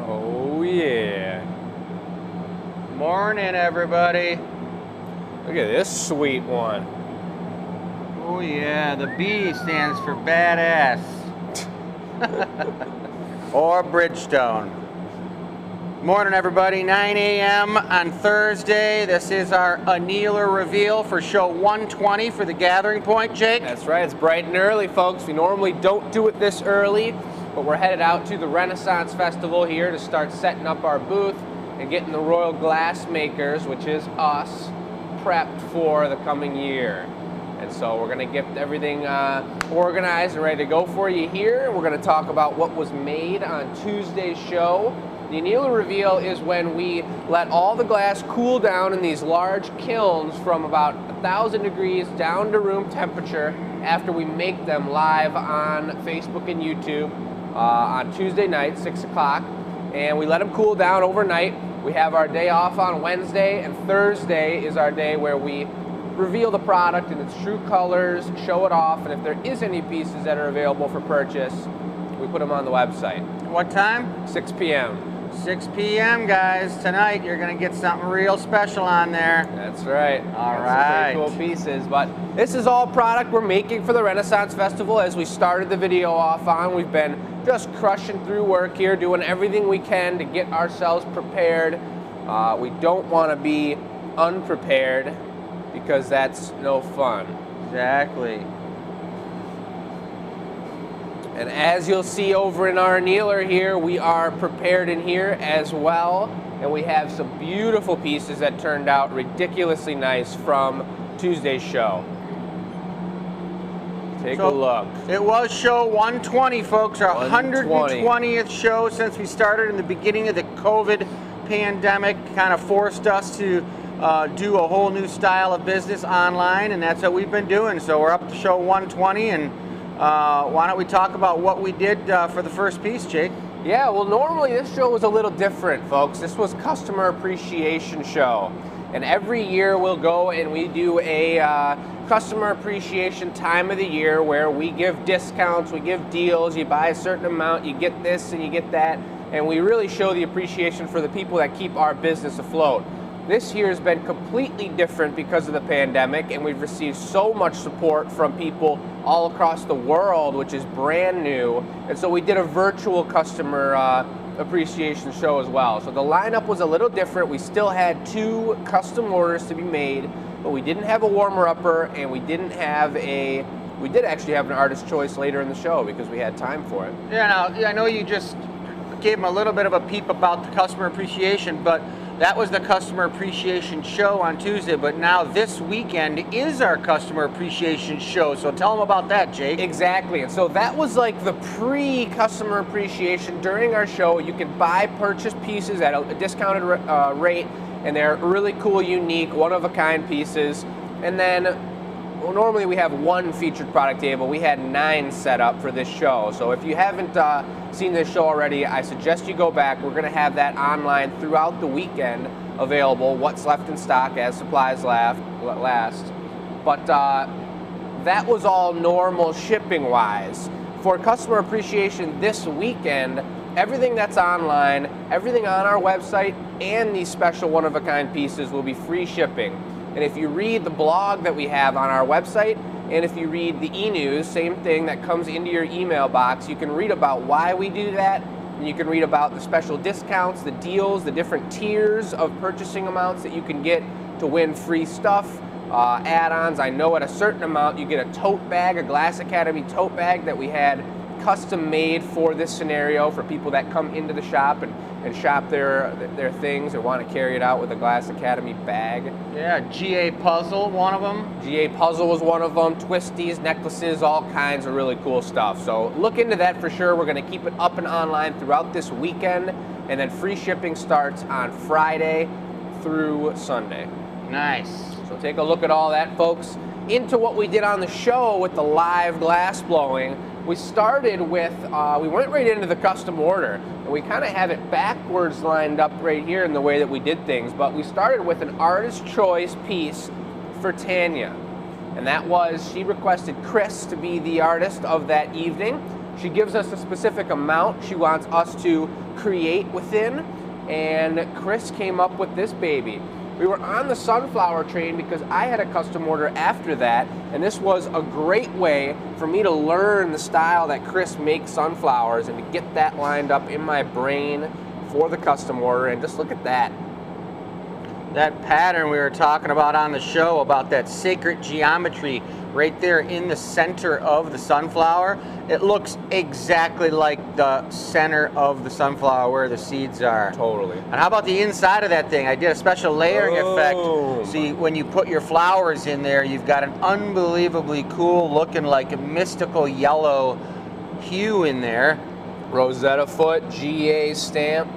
Oh yeah. Morning, everybody. Look at this sweet one. Oh yeah, the B stands for badass. Or Bridgestone. Morning, everybody. 9 a.m. on Thursday. This is our Annealer Reveal for show 120 for the Gathering Point, Jake. That's right, it's bright and early, folks. We normally don't do it this early, but we're headed out to the Renaissance Festival here to start setting up our booth and getting the Royal Glassmakers, which is us, prepped for the coming year. And so we're going to get everything organized and ready to go for you here. We're going to talk about what was made on Tuesday's show. The Annealer Reveal is when we let all the glass cool down in these large kilns from about 1,000 degrees down to room temperature after we make them live on Facebook and YouTube on Tuesday night, 6 o'clock. And we let them cool down overnight. We have our day off on Wednesday, and Thursday is our day where we reveal the product in its true colors, show it off, and if there is any pieces that are available for purchase, we put them on the website. What time? 6 p.m. 6 p.m. guys. Tonight you're going to get something real special on there. That's right. All right. Some pretty cool pieces. But this is all product we're making for the Renaissance Festival. As we started the video off on, we've been just crushing through work here, doing everything we can to get ourselves prepared. We don't want to be unprepared because that's no fun. Exactly. And as you'll see over in our annealer here, we are prepared in here as well. And we have some beautiful pieces that turned out ridiculously nice from Tuesday's show. Take a look. It was show 120, folks, our 120. 120th show since we started in the beginning of the COVID pandemic. Kind of forced us to do a whole new style of business online, and that's what we've been doing. So we're up to show 120, and why don't we talk about what we did for the first piece, Jake? Yeah, well, normally this show was a little different, folks. This was Customer Appreciation Show. And every year we'll go and we do a Customer Appreciation time of the year where we give discounts, we give deals, you buy a certain amount, you get this and you get that, and we really show the appreciation for the people that keep our business afloat. This year has been completely different because of the pandemic, and we've received so much support from people all across the world, which is brand new. And so we did a virtual customer appreciation show as well. So the lineup was a little different. We still had 2 custom orders to be made, but we didn't have a warmer-upper, and we didn't have a... We did actually have an artist choice later in the show because we had time for it. Yeah, now, I know you just gave them a little bit of a peep about the customer appreciation, but that was the Customer Appreciation Show on Tuesday, but now this weekend is our Customer Appreciation Show. So tell them about that, Jake. Exactly, and so that was like the pre-Customer Appreciation. During our show, you can buy purchase pieces at a discounted rate, and they're really cool, unique, one-of-a-kind pieces. And then, well, normally we have 1 featured product table. We had 9 set up for this show. So if you haven't seen this show already, I suggest you go back. We're going to have that online throughout the weekend available, what's left in stock as supplies last. But that was all normal shipping-wise. For Customer Appreciation this weekend, everything that's online, everything on our website, and these special one-of-a-kind pieces will be free shipping. And if you read the blog that we have on our website, and if you read the e-news, same thing that comes into your email box, you can read about why we do that, and you can read about the special discounts, the deals, the different tiers of purchasing amounts that you can get to win free stuff, add-ons. I know at a certain amount you get a tote bag, a Glass Academy tote bag that we had custom made for this scenario for people that come into the shop and shop their things or want to carry it out with a Glass Academy bag. Yeah, GA Puzzle, one of them. GA Puzzle was one of them, twisties, necklaces, all kinds of really cool stuff. So look into that for sure. We're going to keep it up and online throughout this weekend, and then free shipping starts on Friday through Sunday. Nice. So take a look at all that, folks. Into what we did on the show with the live glass blowing. We started with, we went right into the custom order, and we kind of have it backwards lined up right here in the way that we did things, but we started with an artist choice piece for Tanya, and that was, she requested Chris to be the artist of that evening. She gives us a specific amount she wants us to create within, and Chris came up with this baby. We were on the sunflower train because I had a custom order after that, and this was a great way for me to learn the style that Chris makes sunflowers and to get that lined up in my brain for the custom order. And just look at that. That pattern we were talking about on the show, about that sacred geometry right there in the center of the sunflower, it looks exactly like the center of the sunflower where the seeds are. Totally. And how about the inside of that thing? I did a special layering effect. See, when you put your flowers in there, you've got an unbelievably cool looking, like mystical yellow hue in there. Rosetta foot, GA stamp.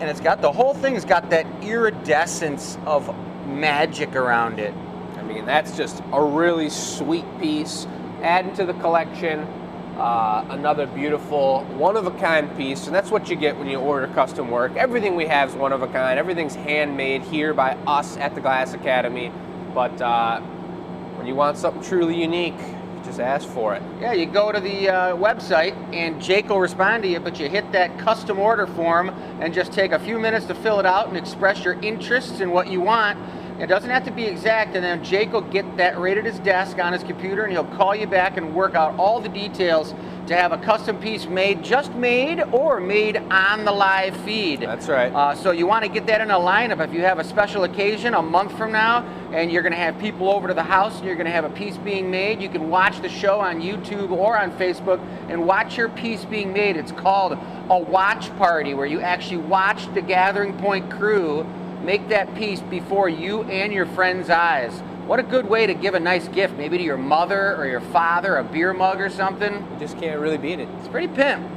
And it's got, the whole thing's got that iridescence of magic around it. I mean, that's just a really sweet piece. Adding to the collection, another beautiful, one-of-a-kind piece, and that's what you get when you order custom work. Everything we have is one-of-a-kind. Everything's handmade here by us at the Glass Academy. But when you want something truly unique, just ask for it. Yeah, you go to the website and Jake will respond to you, but you hit that custom order form and just take a few minutes to fill it out and express your interests in what you want. It doesn't have to be exact, and then Jake will get that right at his desk on his computer, and he'll call you back and work out all the details to have a custom piece made, just made, or made on the live feed. That's right. So you want to get that in a lineup. If you have a special occasion a month from now, and you're going to have people over to the house, and you're going to have a piece being made, you can watch the show on YouTube or on Facebook and watch your piece being made. It's called a watch party, where you actually watch the Gathering Point crew make that piece before you and your friends' eyes. What a good way to give a nice gift, maybe to your mother or your father, a beer mug or something. You just can't really beat it. It's pretty pimp.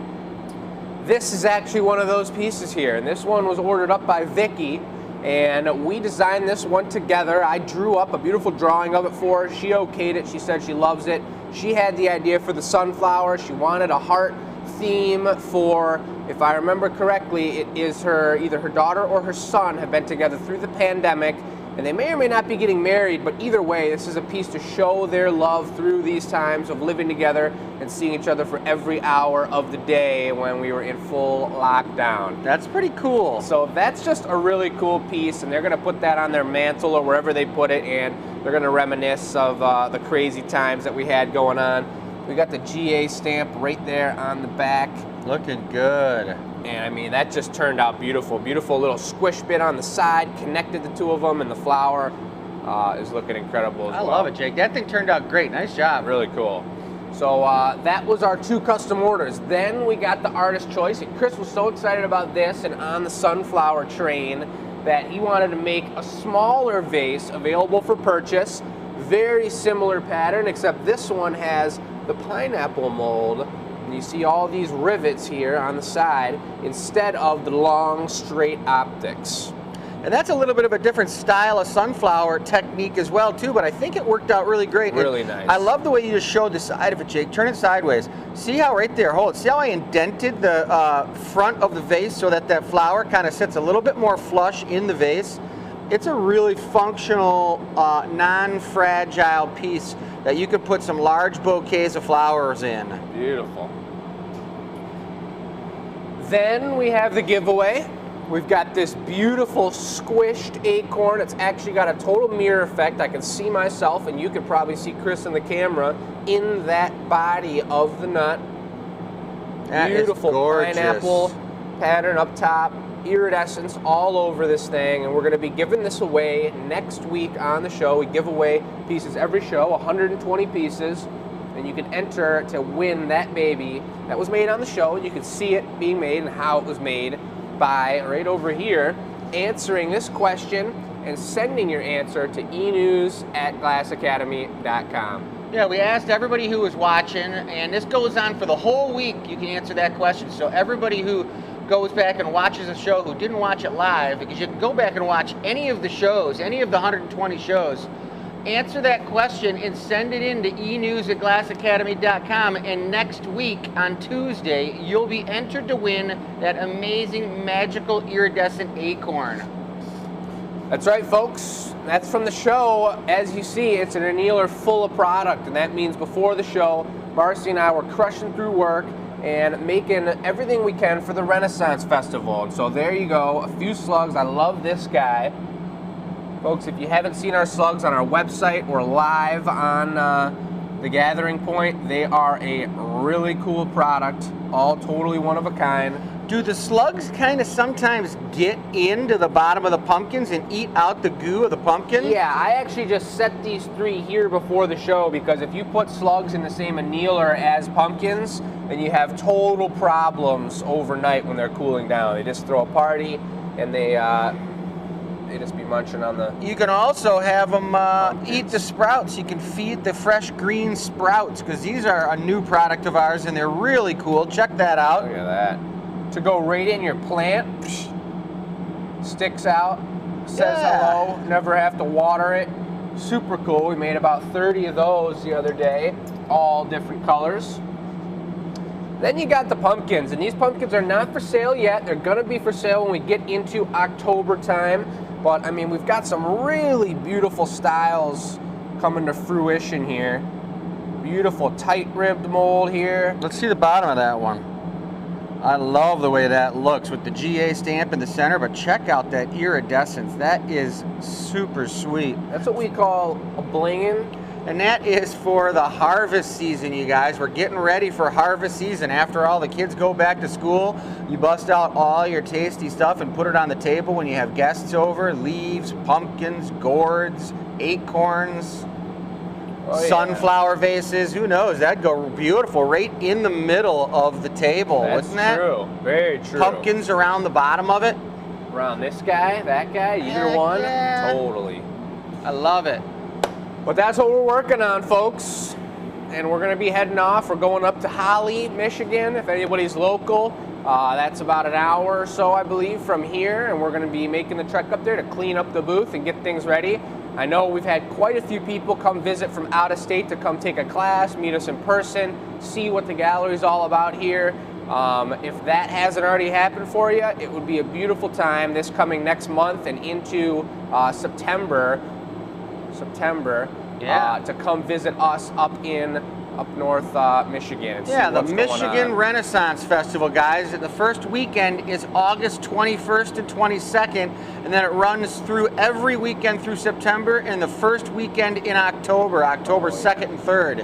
This is actually one of those pieces here, and this one was ordered up by Vicky, and we designed this one together. I drew up a beautiful drawing of it for her. She okayed it. She said she loves it. She had the idea for the sunflower. She wanted a heart theme for, if I remember correctly, it is either her daughter or her son have been together through the pandemic, and they may or may not be getting married, but either way, this is a piece to show their love through these times of living together and seeing each other for every hour of the day when we were in full lockdown. That's pretty cool. So that's just a really cool piece, and they're going to put that on their mantle or wherever they put it, and they're going to reminisce of the crazy times that we had going on. We got the GA stamp right there on the back. Looking good. And I mean, that just turned out beautiful. Beautiful little squish bit on the side, connected the two of them, and the flower is looking incredible as well. I love it, Jake. That thing turned out great. Nice job. Really cool. So that was our 2 custom orders. Then we got the artist choice, and Chris was so excited about this and on the sunflower train that he wanted to make a smaller vase available for purchase. Very similar pattern, except this one has the pineapple mold. And you see all these rivets here on the side instead of the long, straight optics. And that's a little bit of a different style of sunflower technique as well, too, but I think it worked out really great. Really nice. I love the way you just showed the side of it, Jake. Turn it sideways. See how right there, hold it. See how I indented the front of the vase so that that flower kind of sits a little bit more flush in the vase? It's a really functional, non-fragile piece that you could put some large bouquets of flowers in. Beautiful. Then we have the giveaway. We've got this beautiful squished acorn. It's actually got a total mirror effect. I can see myself, and you can probably see Chris in the camera, in that body of the nut. That beautiful is gorgeous. Pineapple pattern up top. Iridescence all over this thing, and we're going to be giving this away next week on the show. We give away pieces every show, 120 pieces, and you can enter to win that baby that was made on the show, and you can see it being made and how it was made by, right over here, answering this question and sending your answer to enews@glassacademy.com. Yeah, we asked everybody who was watching, and this goes on for the whole week. You can answer that question. So everybody who goes back and watches a show who didn't watch it live, because you can go back and watch any of the shows, any of the 120 shows, answer that question and send it in to enews@glassacademy.com, and next week on Tuesday you'll be entered to win that amazing magical iridescent acorn. That's right, folks. That's from the show. As you see, it's an annealer full of product, and that means before the show Marcy and I were crushing through work and making everything we can for the Renaissance Festival. And so there you go, a few slugs. I love this guy. Folks, if you haven't seen our slugs on our website or live on the Gathering Point, they are a really cool product, all totally one of a kind. Do the slugs kind of sometimes get into the bottom of the pumpkins and eat out the goo of the pumpkin? Yeah, I actually just set these 3 here before the show, because if you put slugs in the same annealer as pumpkins, then you have total problems overnight when they're cooling down. They just throw a party and they just be munching on the... You can also have them eat the sprouts. You can feed the fresh green sprouts, because these are a new product of ours and they're really cool. Check that out. Look at that. To go right in your plant, sticks out, says hello, never have to water it. Super cool. We made about 30 of those the other day, all different colors. Then you got the pumpkins, and these pumpkins are not for sale yet. They're gonna be for sale when we get into October time. But I mean, we've got some really beautiful styles coming to fruition here. Beautiful tight ribbed mold here. Let's see the bottom of that one. I love the way that looks with the GA stamp in the center, but check out that iridescence. That is super sweet. That's what we call a blingin'. And that is for the harvest season, you guys. We're getting ready for harvest season. After all the kids go back to school, you bust out all your tasty stuff and put it on the table when you have guests over. Leaves, pumpkins, gourds, acorns, sunflower vases. Who knows? That'd go beautiful right in the middle of the table. That's wouldn't that? True. Very true. Pumpkins around the bottom of it. Around this guy, that guy, either one. Yeah. Totally. I love it. But that's what we're working on, folks. And we're going to be heading off. We're going up to Holly, Michigan, if anybody's local. That's about an hour or so, I believe, from here. And we're going to be making the trek up there to clean up the booth and get things ready. I know we've had quite a few people come visit from out of state to come take a class, meet us in person, see what the gallery's all about here. If that hasn't already happened for you, it would be a beautiful time this coming next month and into September, to come visit us up north Michigan. And see the what's going Michigan on. Renaissance Festival, guys. The first weekend is August 21st and 22nd, and then it runs through every weekend through September, and the first weekend in October, October 2nd and 3rd.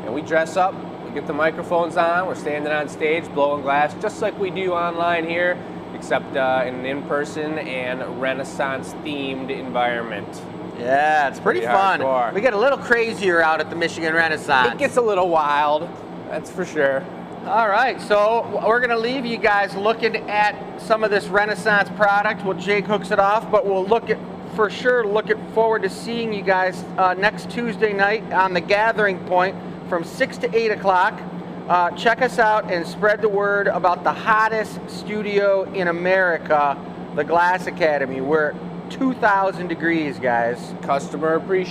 And we dress up, we get the microphones on, we're standing on stage, blowing glass, just like we do online here, except in an in-person and Renaissance-themed environment. Yeah, it's pretty fun. Hardcore. We get a little crazier out at the Michigan Renaissance. It gets a little wild, that's for sure. All right, so we're going to leave you guys looking at some of this Renaissance product. Well, Jake hooks it off, but we'll looking forward to seeing you guys next Tuesday night on the Gathering Point from 6 to 8 o'clock. Check us out and spread the word about the hottest studio in America, the Glass Academy. We're 2,000 degrees, guys. Customer appreciation.